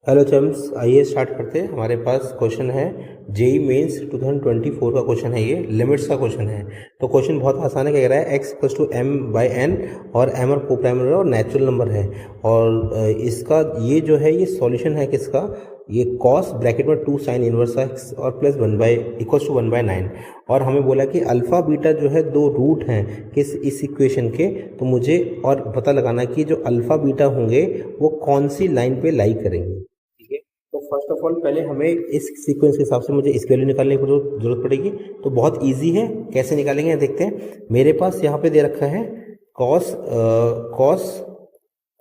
Hello chums, आइए start करते हैं। हमारे पास क्वेश्चन है जेई मेंस 2024 का क्वेश्चन है। ये लिमिट्स का क्वेश्चन है। तो क्वेश्चन बहुत आसान है। कह रहा है x equals to m by n और एम और कोप्राइमल है और नेचुरल नंबर है। और इसका ये जो है ये सॉल्यूशन है किसका, ये कॉस ब्रैकेट में 2 साइन इनवर्स एक्स और प्लस 1/9। और हमें बोला कि अल्फ़ा बीटा जो है दो रूट हैं किस इस इक्वेशन के। तो मुझे और पता लगाना कि जो अल्फ़ा बीटा होंगे वो कौन सी लाइन पे लाई करेंगे। ठीक है, तो फर्स्ट ऑफ ऑल पहले हमें इस सीक्वेंस के हिसाब से मुझे इसकी वैल्यू निकालने की जरूरत पड़ेगी। तो बहुत इजी है, कैसे निकालेंगे देखते हैं। मेरे पास यहाँ पे दे रखा है कॉस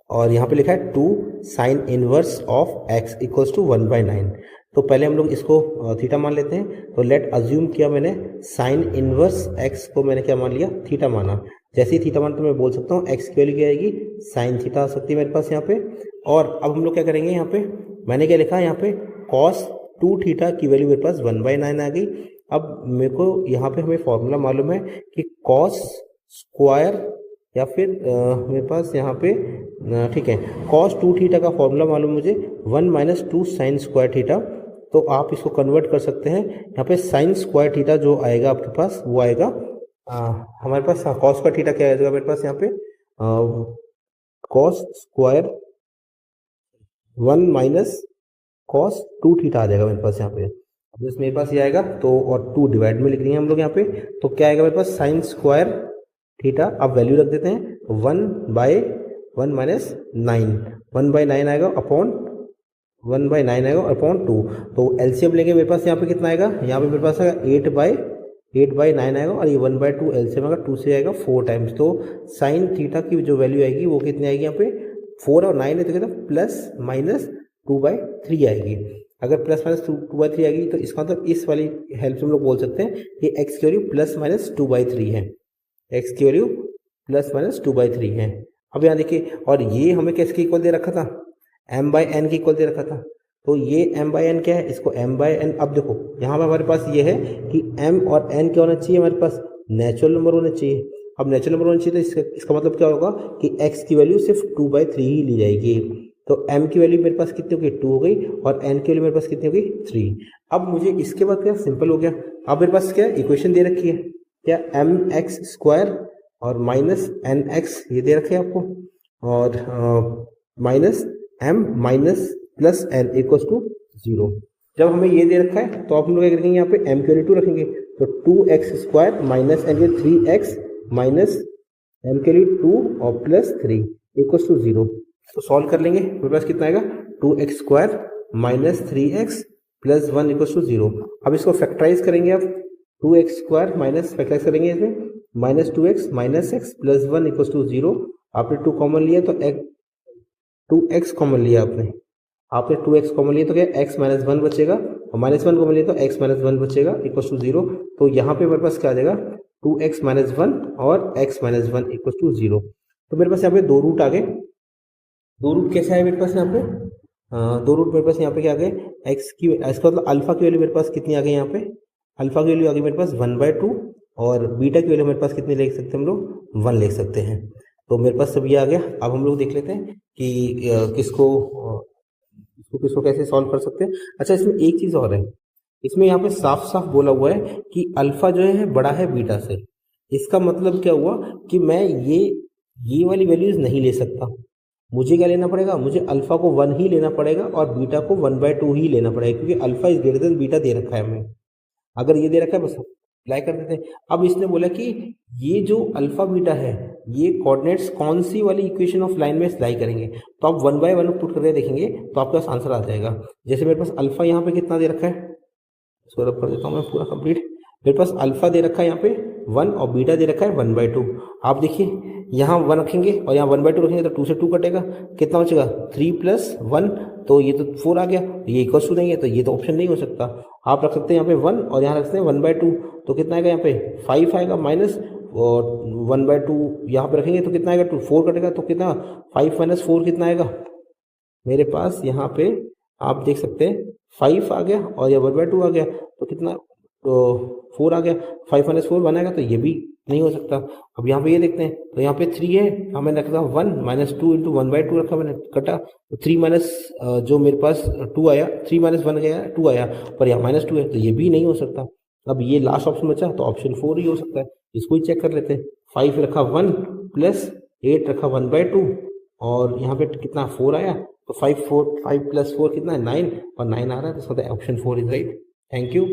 और यहाँ पे लिखा है 2 sine inverse of x equals to 1/9। तो पहले हम लोग इसको थीटा मान लेते हैं। तो लेट अज्यूम किया मैंने साइन इनवर्स एक्स को मैंने क्या मान लिया, थीटा माना। जैसे ही थीटा मान तो मैं बोल सकता हूँ एक्स की वैल्यू क्या आएगी, साइन थीटा आ सकती है मेरे पास यहाँ पे। और अब हम लोग क्या करेंगे, यहाँ पे मैंने क्या लिखा है, यहाँ पे कॉस 2 थीटा की वैल्यू मेरे पास 1/9 आ गई। अब मेरे को यहाँ पे हमें फॉर्मूला मालूम है कि कॉस स्क्वायर या फिर मेरे पास यहाँ पे ठीक है, कॉस 2 थीटा का फॉर्मूला मालूम मुझे 1 - 2 साइन स्क्वायर थीटा। तो आप इसको कन्वर्ट कर सकते हैं। यहाँ पे साइन स्क्वायर थीटा जो आएगा आपके पास वो आएगा हमारे पास कॉस का थीटा क्या आएगा मेरे पास यहाँ पे, कॉस स्क्वायर 1 - कॉस 2 थीटा आ जाएगा मेरे पास यहाँ पे। अब जैसे मेरे पास ये आएगा तो और 2 डिवाइड में लिख रही है हम लोग यहाँ पे। तो क्या आएगा मेरे पास, साइन स्क्वायर थीटा। अब वैल्यू रख देते हैं 1/1 - 9, 1/9 आएगा अपॉन 1/9 आएगा अपॉन 2। तो एलसीएम लेंगे, मेरे पास यहाँ पे कितना आएगा, यहाँ पे मेरे पास आएगा 8/9 आएगा और ये 1/2 एलसीएम आएगा, 2 से आएगा 4 टाइम्स। तो साइन थीटा की जो वैल्यू आएगी वो कितनी आएगी, यहाँ पे 4 और 9 है तो कितना प्लस माइनस 2/3 आएगी। अगर प्लस माइनस 2/3 आएगी तो इसका मतलब इस वाली हेल्प से हम लोग बोल सकते हैं कि एक्स की वैल्यू प्लस माइनस 2/3 है। एक्स की वैल्यू प्लस माइनस 2/3 है। अब यहाँ देखिए, और ये हमें किसके इक्वल दे रखा था, m/n के इक्वल दे रखा था। तो ये m/n क्या है, इसको m/n। अब देखो यहाँ पे हमारे पास ये है कि m और n क्या होना चाहिए, हमारे पास नेचुरल नंबर होना चाहिए। अब नेचुरल नंबर होना चाहिए तो इसका मतलब क्या होगा कि x की वैल्यू सिर्फ 2/3 ही ली जाएगी। तो m की वैल्यू मेरे पास कितनी होगी, 2 हो गई, और n की वैल्यू मेरे पास कितनी होगी, 3। अब मुझे इसके बाद क्या, सिंपल हो गया। अब मेरे पास क्या इक्वेशन दे रखी है, क्या mx स्क्वायर और माइनस nx ये दे रखे हैं आपको, और minus m minus plus n equals to 0। जब हमें ये दे रखा है तो आप हम लोग क्या करेंगे, यहाँ पे m की वैल्यू 2 रखेंगे। तो 2x स्क्वायर माइनस n की 3x माइनस m के लिए 2 और प्लस 3 इक्वल्स टू 0। तो सॉल्व कर लेंगे, मेरे पास कितना आएगा, 2x square minus 3x plus 1 equals to 0। अब इसको फैक्टराइज करेंगे, आप 2x स्क्वायर माइनस फैक्टराइज करेंगे इसमें minus 2x minus x plus 1 equals to 0। आपने 2 कॉमन लिया तो 2x कॉमन लिया आपने 2x कॉमन लिया तो क्या x माइनस 1 बचेगा, और माइनस 1 कॉमन लिया तो x माइनस 1 बचेगा इक्वल्स टू 0। तो यहाँ पे मेरे पास क्या आ जाएगा, 2x माइनस 1 और x माइनस 1 इक्वल्स टू 0। तो मेरे पास यहाँ पे दो रूट आ गए। दो रूट कैसे आए मेरे पास यहाँ पे, दो रूट मेरे पास यहाँ पे क्या आ गए, एक्स की, इसका मतलब अल्फा की वैल्यू मेरे पास कितनी आ गई, यहाँ पे अल्फा की वैल्यू आ गई मेरे पास 1/2, और बीटा की वैल्यू मेरे पास कितनी लिख सकते हैं हम लोग, 1 लिख सकते हैं। तो मेरे पास सब ये आ गया। अब हम लोग देख लेते हैं कि किसको कैसे सॉल्व कर सकते हैं। अच्छा, इसमें एक चीज़ और है, इसमें यहाँ पे साफ साफ बोला हुआ है कि अल्फा जो है बड़ा है बीटा से। इसका मतलब क्या हुआ कि मैं ये वाली वैल्यूज नहीं ले सकता। मुझे क्या लेना पड़ेगा, मुझे अल्फा को 1 ही लेना पड़ेगा और बीटा को 1/2 ही लेना पड़ेगा, क्योंकि alpha is greater than beta दे रखा है हमें। अगर ये दे रखा है बस अप्लाई कर देते हैं। अब इसने बोला कि ये जो अल्फा बीटा है ये कोऑर्डिनेट्स कौन सी वाली इक्वेशन ऑफ लाइन में अप्लाई करेंगे। तो आप 1/1 पुट करके देखेंगे तो आपके पास आंसर आ जाएगा। जैसे मेरे पास अल्फा यहाँ पे कितना दे रखा है, इसको रब कर देता हूँ मैं पूरा कंप्लीट। मेरे पास अल्फा दे रखा है यहाँ पे 1 और बीटा दे रखा है 1/2। आप देखिए यहाँ 1 रखेंगे और यहाँ 1/2 रखेंगे तो 2 से 2 कटेगा, कितना बचेगा 3 + 1, तो ये तो 4 आ गया। ये इक्वल टू नहीं है तो ये तो ऑप्शन नहीं हो सकता। आप रख सकते हैं यहाँ पे 1 और यहाँ रख सकते हैं 1/2, तो कितना आएगा यहाँ पे 5 आएगा माइनस, और 1/2 यहाँ पे रखेंगे तो कितना आएगा 2, 4 कटेगा, तो कितना 5 - 4 कितना आएगा मेरे पास यहाँ पे, आप देख सकते हैं 5 आ गया और यह 1/2 आ गया, तो कितना तो 4 आ गया, 5 माइनस 4 1 आएगा, तो ये भी नहीं हो सकता। अब यहाँ पे ये देखते हैं, तो यहाँ पे 3 है, हमें रखा 1 माइनस 2 इंटू 1/2 रखा मैंने, कटा, तो 3 माइनस जो मेरे पास 2 आया, 3 माइनस 1 गया 2 आया, पर यहाँ माइनस 2 है, तो ये भी नहीं हो सकता। अब ये लास्ट ऑप्शन बचा, तो ऑप्शन 4 ही हो सकता है, इसको ही चेक कर लेते हैं। 5 रखा 1 प्लस 8 रखा 1/2, और यहाँ पे कितना 4 आया, तो 5 प्लस 4 कितना है 9, और 9 आ रहा है, तो इसका option 4 is right. Thank you.